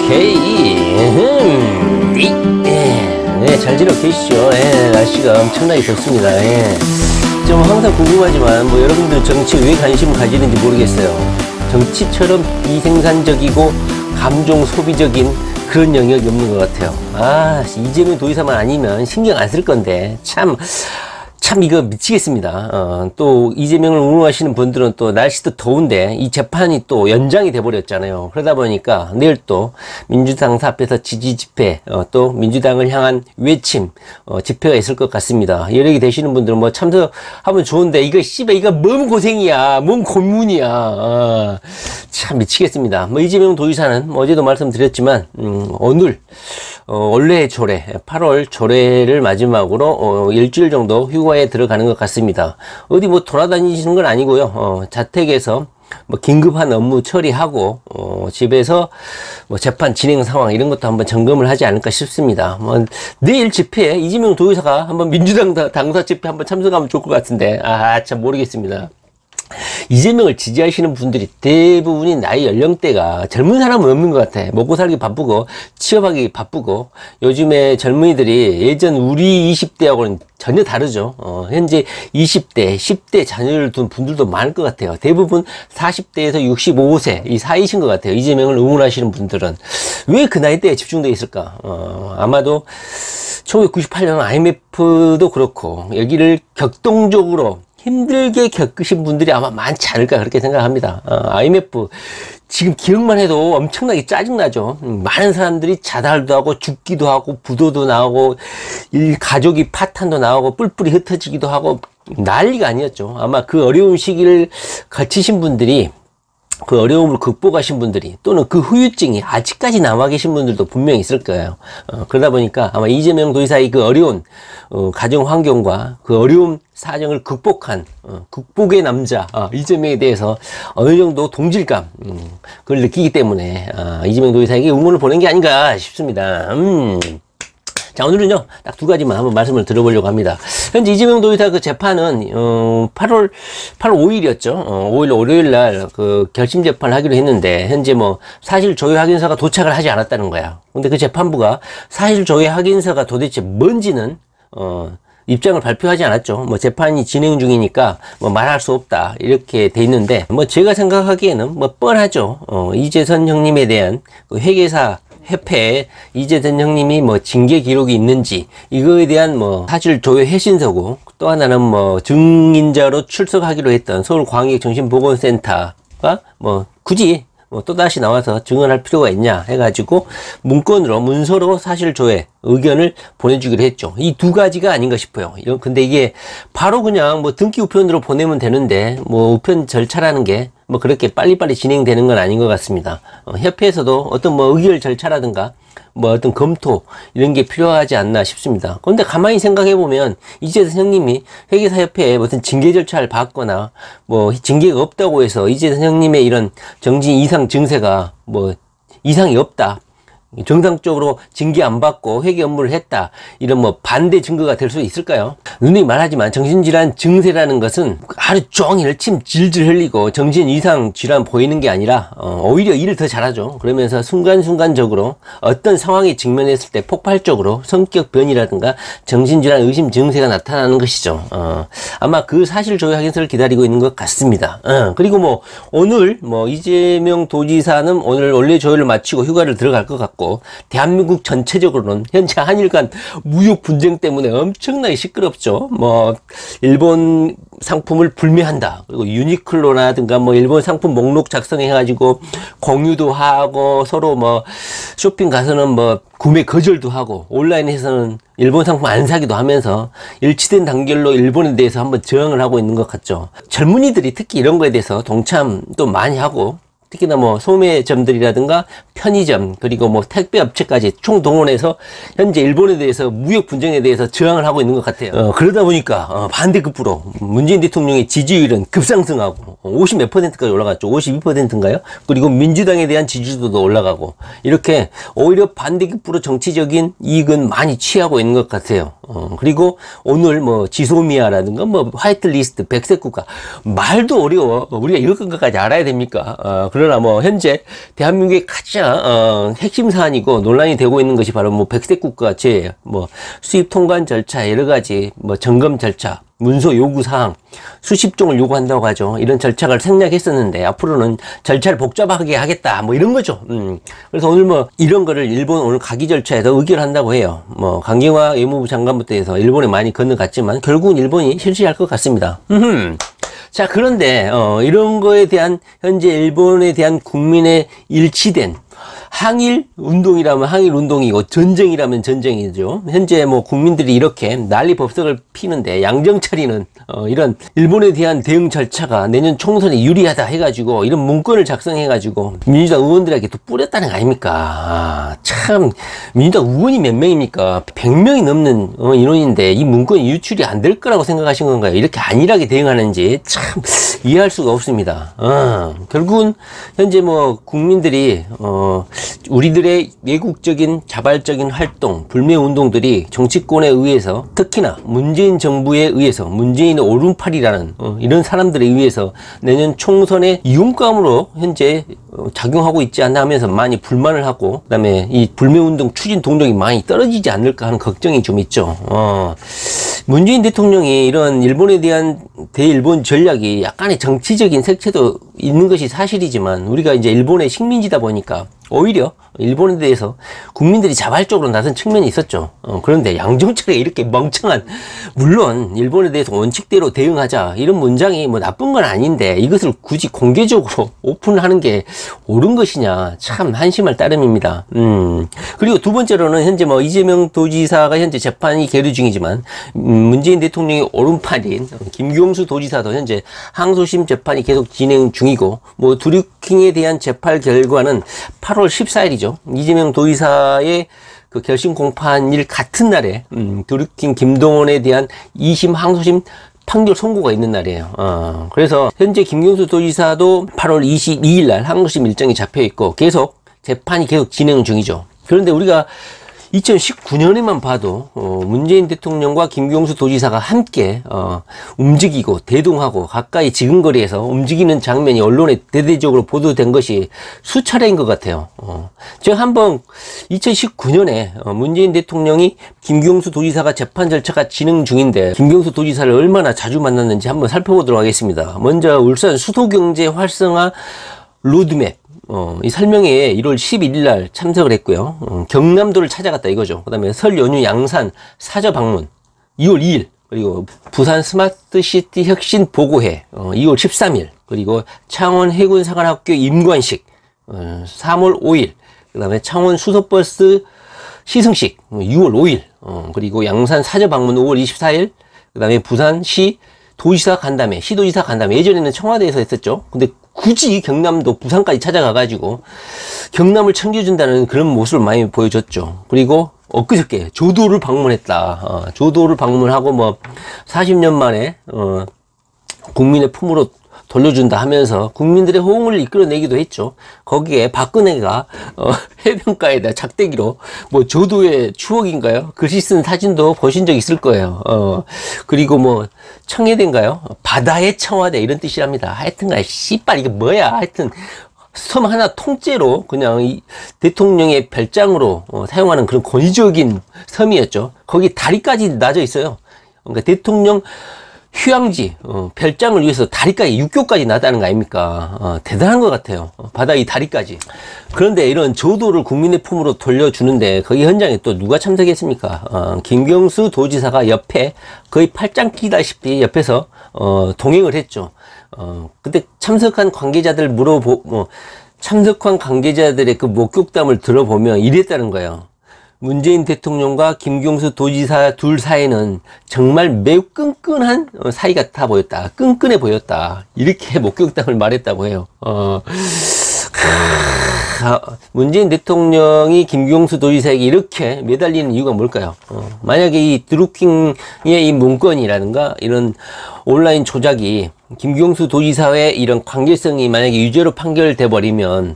오케이. 네, 잘 지내고 계시죠? 예, 날씨가 엄청나게 덥습니다. 예. 좀 항상 궁금하지만, 뭐, 여러분들 정치에 왜 관심을 가지는지 모르겠어요. 정치처럼 비생산적이고, 감정 소비적인 그런 영역이 없는 것 같아요. 아, 이재명 도지사만 아니면 신경 안 쓸 건데, 참 이거 미치겠습니다. 또 이재명을 응원하시는 분들은 또 날씨도 더운데 이 재판이 또 연장이 돼버렸잖아요. 그러다 보니까 내일 또 민주당 앞에서 지지 집회, 또 민주당을 향한 외침, 집회가 있을 것 같습니다. 여력이 되시는 분들은 뭐 참석하면 좋은데 이거 뭔 고생이야, 뭔 고문이야. 참 미치겠습니다. 뭐 이재명 도지사는 뭐 어제도 말씀드렸지만 오늘 원래 조례 8월 조례를 마지막으로 일주일 정도 휴가에 들어가는 것 같습니다. 어디 뭐 돌아다니시는 건 아니고요. 자택에서 뭐 긴급한 업무 처리하고 집에서 뭐 재판 진행 상황 이런 것도 한번 점검을 하지 않을까 싶습니다. 뭐 내일 집회에 이재명 도지사가 한번 민주당 당사 집회 한번 참석하면 좋을 것 같은데 참 모르겠습니다. 이재명을 지지하시는 분들이 대부분이 나이 연령대가 젊은 사람은 없는 것 같아. 먹고 살기 바쁘고 취업하기 바쁘고 요즘에 젊은이들이 예전 우리 20대하고는 전혀 다르죠. 현재 20대, 10대 자녀를 둔 분들도 많을 것 같아요. 대부분 40대에서 65세 이 사이신 것 같아요. 이재명을 응원하시는 분들은 왜 그 나이대에 집중되어 있을까? 아마도 1998년 IMF도 그렇고 여기를 격동적으로 힘들게 겪으신 분들이 아마 많지 않을까 그렇게 생각합니다. IMF 지금 기억만 해도 엄청나게 짜증나죠. 많은 사람들이 자살도 하고 죽기도 하고 부도도 나오고 가족이 파탄도 나오고 뿔뿔이 흩어지기도 하고 난리가 아니었죠. 아마 그 어려운 시기를 거치신 분들이 그 어려움을 극복하신 분들이 또는 그 후유증이 아직까지 남아 계신 분들도 분명히 있을 거예요. 그러다 보니까 아마 이재명 도지사의 그 어려운 가정 환경과 그 어려운 사정을 극복한 극복의 남자 이재명에 대해서 어느 정도 동질감 그걸 느끼기 때문에 이재명 도지사에게 응원을 보낸 게 아닌가 싶습니다. 자, 오늘은요, 딱 두 가지만 한번 말씀을 들어보려고 합니다. 현재 이재명 도지사 그 재판은, 8월 5일이었죠. 5일 월요일 날 그 결심 재판을 하기로 했는데, 현재 뭐, 사실 조회 확인서가 도착을 하지 않았다는 거야. 근데 그 재판부가 사실 조회 확인서가 도대체 뭔지는, 입장을 발표하지 않았죠. 뭐 재판이 진행 중이니까 뭐 말할 수 없다 이렇게 돼 있는데 뭐 제가 생각하기에는 뭐 뻔하죠. 이재선 형님에 대한 그 회계사 협회에 이재선 형님이 뭐 징계 기록이 있는지 이거에 대한 뭐 사실 조회 회신서고 또 하나는 뭐 증인자로 출석하기로 했던 서울광역정신보건센터가 뭐 굳이 뭐 또다시 나와서 증언할 필요가 있냐 해가지고 문서로 사실 조회 의견을 보내주기로 했죠. 이 두 가지가 아닌가 싶어요. 근데 이게 바로 그냥 뭐 등기 우편으로 보내면 되는데 뭐 우편 절차라는 게 뭐 그렇게 빨리빨리 진행되는 건 아닌 것 같습니다. 협회에서도 어떤 뭐 의결 절차라든가 뭐 어떤 검토 이런 게 필요하지 않나 싶습니다. 그런데 가만히 생각해 보면 이재선 형님이 회계사협회에 무슨 징계 절차를 받거나 뭐 징계가 없다고 해서 이재선 형님의 이런 정신 이상 증세가 뭐 이상이 없다. 정상적으로 징계 안 받고 회계 업무를 했다. 이런 뭐 반대 증거가 될 수 있을까요? 누누이 말하지만 정신질환 증세라는 것은 하루 종일 침 질질 흘리고 정신 이상 질환 보이는 게 아니라 오히려 일을 더 잘하죠. 그러면서 순간순간적으로 어떤 상황에 직면했을 때 폭발적으로 성격 변이라든가 정신질환 의심 증세가 나타나는 것이죠. 아마 그 사실 조회 확인서를 기다리고 있는 것 같습니다. 그리고 뭐 오늘 뭐 이재명 도지사는 오늘 원래 조회를 마치고 휴가를 들어갈 것 같고 대한민국 전체적으로는 현재 한일 간 무역 분쟁 때문에 엄청나게 시끄럽죠. 뭐 일본 상품을 불매한다. 그리고 유니클로라든가 뭐 일본 상품 목록 작성해가지고 공유도 하고 서로 뭐 쇼핑 가서는 뭐 구매 거절도 하고 온라인에서는 일본 상품 안 사기도 하면서 일치된 단결로 일본에 대해서 한번 저항을 하고 있는 것 같죠. 젊은이들이 특히 이런 거에 대해서 동참도 많이 하고 특히나 뭐 소매점들이라든가 편의점 그리고 뭐 택배 업체까지 총동원해서 현재 일본에 대해서 무역 분쟁에 대해서 저항을 하고 있는 것 같아요. 그러다 보니까 반대급부로 문재인 대통령의 지지율은 급상승하고 50 몇 %까지 올라갔죠. 52%인가요? 그리고 민주당에 대한 지지도도 올라가고 이렇게 오히려 반대급부로 정치적인 이익은 많이 취하고 있는 것 같아요. 그리고 오늘 뭐 지소미아라든가 뭐 화이트리스트 백색 국가 말도 어려워. 우리가 이럴 것까지 알아야 됩니까? 그런 그러나 뭐 현재 대한민국의 가장 핵심 사안이고 논란이 되고 있는 것이 바로 뭐 백색 국가제, 뭐 수입 통관 절차, 여러 가지 뭐 점검 절차, 문서 요구 사항 수십 종을 요구한다고 하죠. 이런 절차를 생략했었는데 앞으로는 절차를 복잡하게 하겠다 뭐 이런 거죠. 그래서 오늘 뭐 이런 거를 일본 오늘 가기 절차에서 의결한다고 해요. 뭐 강경화 외무부 장관부터 해서 일본에 많이 건너갔지만 결국은 일본이 실시할 것 같습니다. 자, 그런데 이런 거에 대한 현재 일본에 대한 국민의 일치된 항일 운동이라면 항일 운동이고 전쟁이라면 전쟁이죠. 현재 뭐 국민들이 이렇게 난리 법석을 피는데 양정철이는 이런 일본에 대한 대응 절차가 내년 총선에 유리하다 해가지고 이런 문건을 작성해가지고 민주당 의원들에게 또 뿌렸다는 거 아닙니까? 참 민주당 의원이 몇 명입니까? 100명이 넘는 인원인데 이 문건이 유출이 안 될 거라고 생각하신 건가요? 이렇게 안일하게 대응하는지 참 이해할 수가 없습니다. 결국은 현재 뭐 국민들이 우리들의 외국적인 자발적인 활동, 불매 운동들이 정치권에 의해서 특히나 문재인 정부에 의해서 문재인의 오른팔이라는 이런 사람들에 의해서 내년 총선의 이용감으로 현재 작용하고 있지 않나 하면서 많이 불만을 하고 그다음에 이 불매 운동 추진 동력이 많이 떨어지지 않을까 하는 걱정이 좀 있죠. 문재인 대통령이 이런 일본에 대한 대일본 전략이 약간의 정치적인 색채도 있는 것이 사실이지만 우리가 이제 일본의 식민지다 보니까 오히려 일본에 대해서 국민들이 자발적으로 나선 측면이 있었죠. 그런데 양정철이 이렇게 멍청한, 물론 일본에 대해서 원칙대로 대응하자 이런 문장이 뭐 나쁜 건 아닌데 이것을 굳이 공개적으로 오픈하는 게 옳은 것이냐 참 한심할 따름입니다. 그리고 두 번째로는 현재 뭐 이재명 도지사가 현재 재판이 계류 중이지만 문재인 대통령의 오른팔인 김경수 도지사도 현재 항소심 재판이 계속 진행 중이고 뭐 드루킹에 대한 재판 결과는 8월 14일이죠. 이재명 도지사의 그 결심 공판일 같은 날에 드루킹 김동원에 대한 2심 항소심 판결 선고가 있는 날이에요. 그래서 현재 김경수 도지사도 8월 22일 날 항소심 일정이 잡혀 있고 계속 재판이 계속 진행 중이죠. 그런데 우리가 2019년에만 봐도 문재인 대통령과 김경수 도지사가 함께 움직이고 대동하고 가까이 지근거리에서 움직이는 장면이 언론에 대대적으로 보도된 것이 수차례인 것 같아요. 제가 한번 2019년에 문재인 대통령이 김경수 도지사가 재판 절차가 진행 중인데 김경수 도지사를 얼마나 자주 만났는지 한번 살펴보도록 하겠습니다. 먼저 울산 수도경제 활성화 로드맵 이 설명회에 1월 11일 날 참석을 했고요. 경남도를 찾아갔다 이거죠. 그 다음에 설 연휴 양산 사저 방문 2월 2일, 그리고 부산 스마트시티 혁신 보고회 2월 13일, 그리고 창원 해군사관학교 임관식 3월 5일, 그 다음에 창원 수소버스 시승식 6월 5일, 그리고 양산 사저 방문 5월 24일, 그 다음에 부산시 도지사 간담회, 시도지사 간담회, 예전에는 청와대에서 했었죠. 근데 굳이 경남도 부산까지 찾아가가지고 경남을 챙겨준다는 그런 모습을 많이 보여줬죠. 그리고 엊그저께 조도를 방문했다. 조도를 방문하고 뭐 40년 만에 국민의 품으로 돌려준다 하면서 국민들의 호응을 이끌어내기도 했죠. 거기에 박근혜가 해변가에다 작대기로 뭐 조도의 추억인가요? 글씨 쓴 사진도 보신 적 있을 거예요. 그리고 뭐 청와대인가요? 바다의 청와대 이런 뜻이랍니다. 하여튼간 씨발 이게 뭐야? 하여튼 섬 하나 통째로 그냥 이 대통령의 별장으로 사용하는 그런 권위적인 섬이었죠. 거기 다리까지 나져 있어요. 그러니까 대통령 휴양지, 별장을 위해서 다리까지, 육교까지 놨다는 거 아닙니까? 대단한 것 같아요. 바다 이 다리까지. 그런데 이런 조도를 국민의 품으로 돌려주는데 거기 현장에 또 누가 참석했습니까? 김경수 도지사가 옆에 거의 팔짱 끼다시피 옆에서 동행을 했죠. 그때 참석한 관계자들 참석한 관계자들의 그 목격담을 들어보면 이랬다는 거예요. 문재인 대통령과 김경수 도지사 둘 사이는 정말 매우 끈끈한 사이 같아 보였다. 끈끈해 보였다. 이렇게 목격담을 말했다고 해요. 문재인 대통령이 김경수 도지사에게 이렇게 매달리는 이유가 뭘까요? 만약에 이 드루킹의 이 문건이라든가 이런 온라인 조작이 김경수 도지사의 이런 관계성이 만약에 유죄로 판결돼 버리면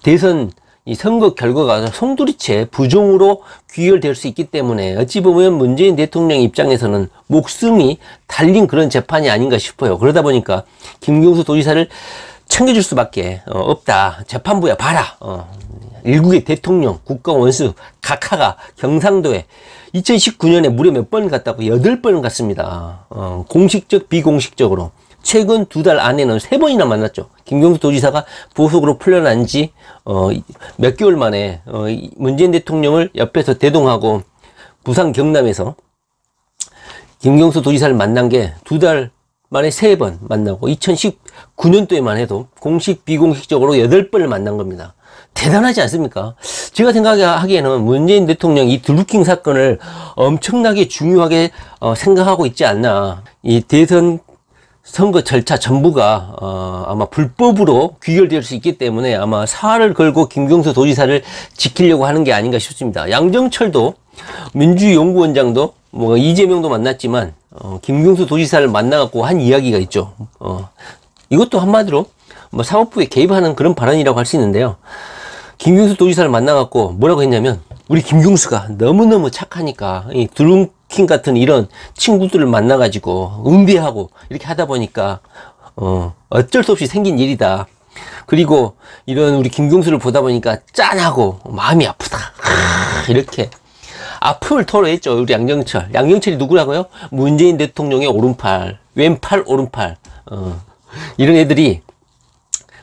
대선 이 선거 결과가 송두리째 부종으로 귀결될 수 있기 때문에 어찌 보면 문재인 대통령 입장에서는 목숨이 달린 그런 재판이 아닌가 싶어요. 그러다 보니까 김경수 도지사를 챙겨줄 수밖에 없다. 재판부야 봐라. 일국의 대통령, 국가 원수, 각하가 경상도에 2019년에 무려 몇 번 갔다고? 8번 갔습니다. 공식적, 비공식적으로. 최근 2달 안에는 3번이나 만났죠. 김경수 도지사가 보석으로 풀려난 지 몇 개월 만에 문재인 대통령을 옆에서 대동하고 부산 경남에서 김경수 도지사를 만난 게 2달 만에 3번 만나고 2019년도에만 해도 공식 비공식적으로 8번을 만난 겁니다. 대단하지 않습니까? 제가 생각하기에는 문재인 대통령이 이 드루킹 사건을 엄청나게 중요하게 생각하고 있지 않나. 이 대선 선거 절차 전부가 아마 불법으로 귀결될 수 있기 때문에 아마 사활을 걸고 김경수 도지사를 지키려고 하는 게 아닌가 싶습니다. 양정철도 민주연구원장도 뭐 이재명도 만났지만 김경수 도지사를 만나갖고 한 이야기가 있죠. 이것도 한마디로 뭐 사법부에 개입하는 그런 발언이라고 할 수 있는데요. 김경수 도지사를 만나갖고 뭐라고 했냐면, 우리 김경수가 너무너무 착하니까 이 드루킹 같은 이런 친구들을 만나가지고 은비하고 이렇게 하다 보니까 어쩔 수 없이 생긴 일이다. 그리고 이런 우리 김경수를 보다 보니까 짠하고 마음이 아프다. 이렇게 아픔을 토로했죠. 우리 양정철. 양정철이 누구라고요? 문재인 대통령의 오른팔, 왼팔, 오른팔. 이런 애들이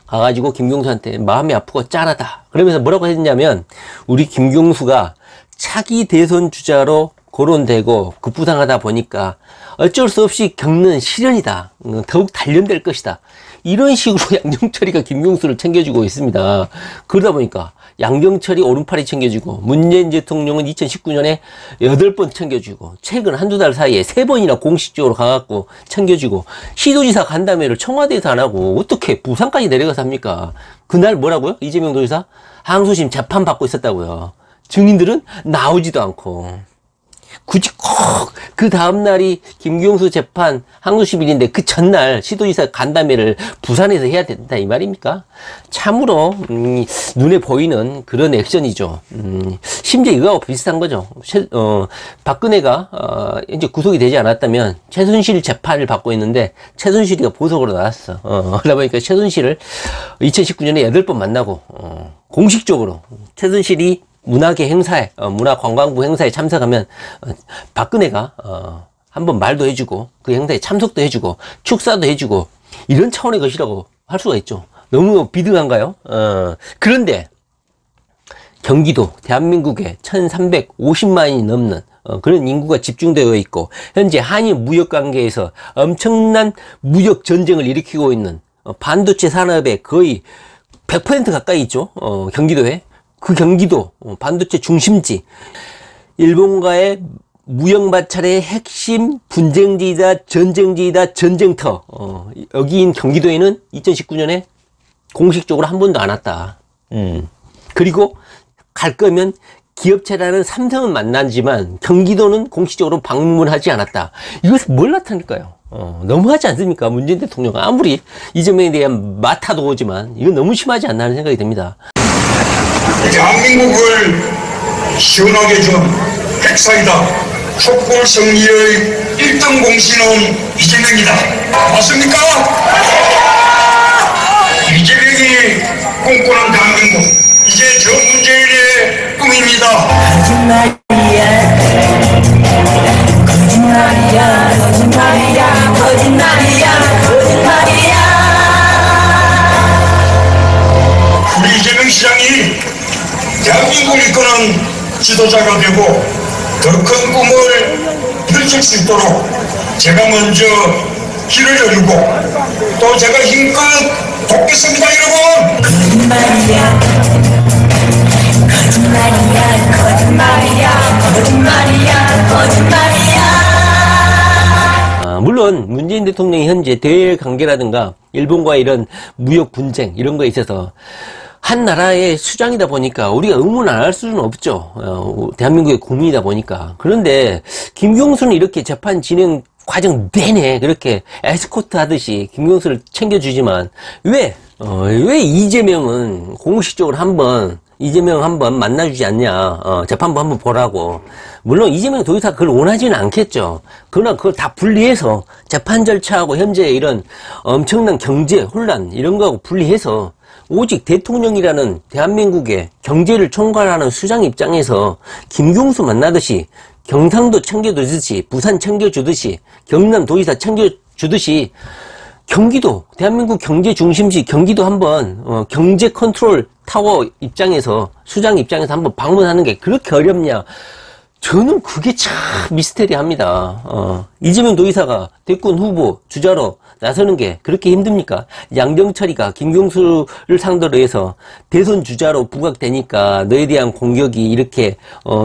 가가지고 김경수한테 마음이 아프고 짠하다. 그러면서 뭐라고 했냐면, 우리 김경수가 차기 대선 주자로 거론되고 급부상하다 보니까 어쩔 수 없이 겪는 시련이다. 더욱 단련될 것이다. 이런 식으로 양정철이가 김경수를 챙겨주고 있습니다. 그러다 보니까 양정철이 오른팔이 챙겨주고, 문재인 대통령은 2019년에 8번 챙겨주고, 최근 한두 달 사이에 3번이나 공식적으로 가갖고 챙겨주고, 시도지사 간담회를 청와대에서 안 하고 어떻게 부산까지 내려가서 합니까? 그날 뭐라고요? 이재명 도지사? 항소심 재판 받고 있었다고요. 증인들은 나오지도 않고. 굳이 꼭 그 다음날이 김경수 재판 항소심일인데 그 전날 시도지사 간담회를 부산에서 해야 된다 이 말입니까? 참으로 눈에 보이는 그런 액션이죠. 심지어 이거하고 비슷한 거죠. 박근혜가 이제 구속이 되지 않았다면 최순실 재판을 받고 있는데 최순실이가 보석으로 나왔어. 그러다 보니까 최순실을 2019년에 8번 만나고 공식적으로 최순실이 문화계 행사에, 문화관광부 행사에 참석하면, 박근혜가, 한번 말도 해주고, 그 행사에 참석도 해주고, 축사도 해주고, 이런 차원의 것이라고 할 수가 있죠. 너무 비등한가요? 그런데, 경기도, 대한민국에 1350만이 넘는, 그런 인구가 집중되어 있고, 현재 한일 무역 관계에서 엄청난 무역 전쟁을 일으키고 있는, 반도체 산업에 거의 100% 가까이 있죠. 경기도에. 그 경기도 반도체 중심지, 일본과의 무역 마찰의 핵심 분쟁지이다, 전쟁지이다, 전쟁터. 여기인 경기도에는 2019년에 공식적으로 한 번도 안 왔다. 그리고 갈 거면 기업체라는 삼성은 만나지만 경기도는 공식적으로 방문하지 않았다. 이것은 뭘 나타낼까요? 너무하지 않습니까? 문재인 대통령 아무리 이재명에 대한 마타도 오지만 이건 너무 심하지 않나 하는 생각이 듭니다. 대한민국을 시원하게 준 백사이다. 촛불 승리의 1등 공신은 이재명이다. 맞습니까? 이재명이 꿈꾸는 대한민국, 이제 저 문재인의 꿈입니다. 거짓말이야, 거짓말이야, 거짓말이야, 거짓말이야. 우리 이재명 시장이 대한민국을 이끄는 지도자가 되고 더 큰 꿈을 펼칠 수 있도록 제가 먼저 길을 열고 또 제가 힘껏 돕겠습니다, 여러분. 거짓말이야, 거짓말이야, 거짓말이야, 거짓말이야, 거짓말이야. 물론 문재인 대통령이 현재 대외 관계라든가 일본과의 이런 무역 분쟁 이런 거에 있어서 한 나라의 수장이다 보니까 우리가 응원 안 할 수는 없죠. 대한민국의 국민이다 보니까. 그런데 김경수는 이렇게 재판 진행 과정 내내 그렇게 에스코트 하듯이 김경수를 챙겨주지만 왜 이재명은 공식적으로 한번 이재명 한번 만나주지 않냐, 재판부 한번 보라고. 물론 이재명 도지사가 그걸 원하지는 않겠죠. 그러나 그걸 다 분리해서 재판 절차하고 현재 이런 엄청난 경제 혼란 이런 거하고 분리해서 오직 대통령이라는 대한민국의 경제를 총괄하는 수장 입장에서 김경수 만나듯이 경상도 챙겨주듯이 부산 챙겨주듯이 경남 도지사 챙겨주듯이 경기도 대한민국 경제 중심지 경기도 한번 경제 컨트롤 타워 입장에서 수장 입장에서 한번 방문하는 게 그렇게 어렵냐. 저는 그게 참 미스테리합니다. 이재명 도지사가 대권 후보 주자로 나서는 게 그렇게 힘듭니까? 양정철이가 김경수를 상대로 해서 대선 주자로 부각되니까 너에 대한 공격이 이렇게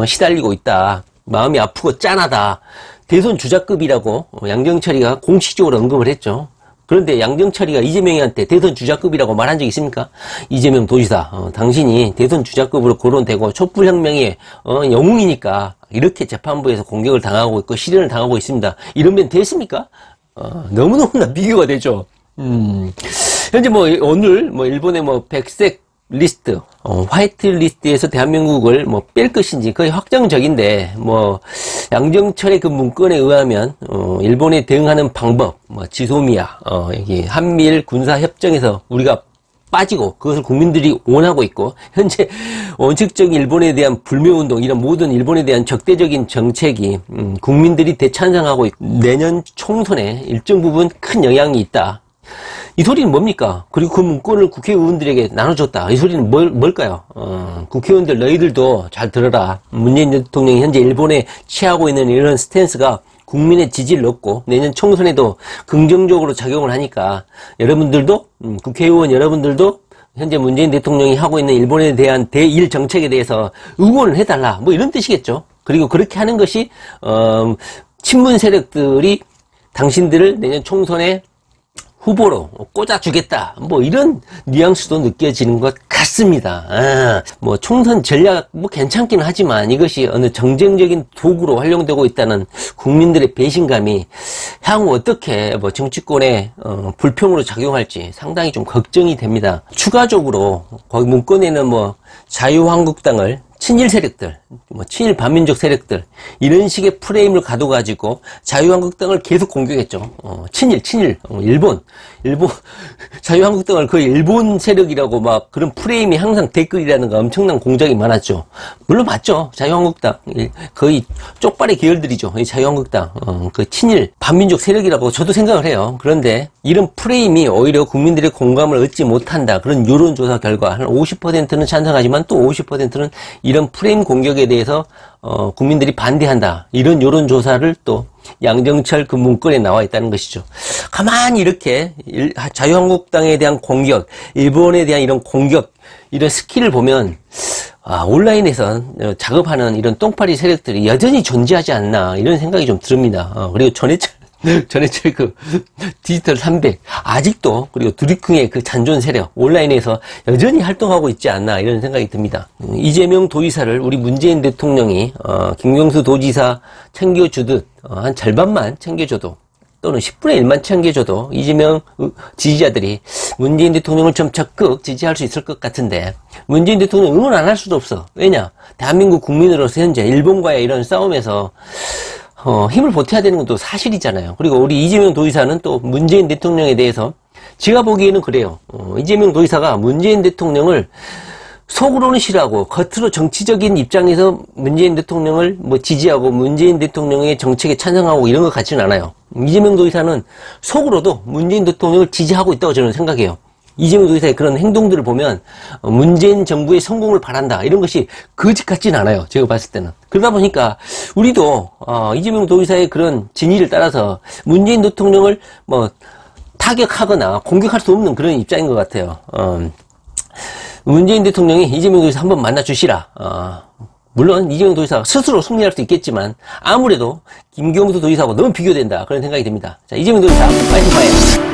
시달리고 있다. 마음이 아프고 짠하다. 대선 주자급이라고 양정철이가 공식적으로 언급을 했죠. 그런데 양정철이가 이재명이한테 대선 주자급이라고 말한 적 있습니까? 이재명 도지사, 당신이 대선 주자급으로 거론되고 촛불혁명의 영웅이니까 이렇게 재판부에서 공격을 당하고 있고 실현을 당하고 있습니다. 이러면 됐습니까? 너무너무나 비교가 되죠. 현재 오늘 일본의 백색 리스트, 화이트 리스트에서 대한민국을 뺄 것인지 거의 확정적인데, 양정철의 그 문건에 의하면, 일본에 대응하는 방법, 지소미아, 여기 한미일 군사협정에서 우리가 빠지고 그것을 국민들이 원하고 있고, 현재 원칙적인 일본에 대한 불매운동, 이런 모든 일본에 대한 적대적인 정책이 국민들이 대찬성하고 있고, 내년 총선에 일정 부분 큰 영향이 있다. 이 소리는 뭡니까? 그리고 그 문건을 국회의원들에게 나눠줬다. 이 소리는 뭘까요? 국회의원들 너희들도 잘 들어라. 문재인 대통령이 현재 일본에 취하고 있는 이런 스탠스가 국민의 지지를 얻고 내년 총선에도 긍정적으로 작용을 하니까 여러분들도 국회의원 여러분들도 현재 문재인 대통령이 하고 있는 일본에 대한 대일 정책에 대해서 응원을 해달라. 이런 뜻이겠죠. 그리고 그렇게 하는 것이 친문 세력들이 당신들을 내년 총선에 후보로 꽂아주겠다. 이런 뉘앙스도 느껴지는 것 같습니다. 총선 전략 괜찮기는 하지만 이것이 어느 정쟁적인 도구로 활용되고 있다는 국민들의 배신감이 향후 어떻게 정치권에 불평으로 작용할지 상당히 좀 걱정이 됩니다. 추가적으로 거기 문건에는 자유한국당을 친일 세력들, 친일 반민족 세력들 이런 식의 프레임을 가둬가지고 자유한국당을 계속 공격했죠. 친일, 일본 자유한국당을 거의 일본 세력이라고 그런 프레임이 항상 댓글이라는 거 엄청난 공작이 많았죠. 물론 맞죠. 자유한국당 거의 쪽발의 계열들이죠. 이 자유한국당 그 친일 반민족 세력이라고 저도 생각을 해요. 그런데 이런 프레임이 오히려 국민들의 공감을 얻지 못한다. 그런 여론조사 결과 한 50%는 찬성하지만 또 50%는 이런 프레임 공격에 대해서 국민들이 반대한다. 이런 여론조사를 또 양정철 그 문건에 나와 있다는 것이죠. 가만히 이렇게 자유한국당에 대한 공격, 일본에 대한 이런 공격, 이런 스킬을 보면 온라인에서 작업하는 이런 똥파리 세력들이 여전히 존재하지 않나 이런 생각이 좀 듭니다. 그리고 전해철 그 디지털 300 아직도 그리고 드리쿵의 그 잔존 세력 온라인에서 여전히 활동하고 있지 않나 이런 생각이 듭니다. 이재명 도지사를 우리 문재인 대통령이 김경수 도지사 챙겨주듯 한 절반만 챙겨줘도 또는 10분의 1만 챙겨줘도 이재명 지지자들이 문재인 대통령을 좀 적극 지지할 수 있을 것 같은데 문재인 대통령 응원 안 할 수도 없어. 왜냐? 대한민국 국민으로서 현재 일본과의 이런 싸움에서 힘을 보태야 되는 것도 사실이잖아요. 그리고 우리 이재명 도지사는 또 문재인 대통령에 대해서 제가 보기에는 그래요. 이재명 도지사가 문재인 대통령을 속으로는 싫어하고 겉으로 정치적인 입장에서 문재인 대통령을 지지하고 문재인 대통령의 정책에 찬성하고 이런 것 같지는 않아요. 이재명 도지사는 속으로도 문재인 대통령을 지지하고 있다고 저는 생각해요. 이재명 도지사의 그런 행동들을 보면 문재인 정부의 성공을 바란다 이런 것이 거짓 같지는 않아요. 제가 봤을 때는. 그러다 보니까 우리도 이재명 도지사의 그런 진의를 따라서 문재인 대통령을 타격하거나 공격할 수 없는 그런 입장인 것 같아요. 문재인 대통령이 이재명 도지사 한번 만나주시라. 물론 이재명 도지사가 스스로 승리할 수 있겠지만 아무래도 김경수 도지사하고 너무 비교된다 그런 생각이 듭니다. 자, 이재명 도지사 파이팅 파이팅.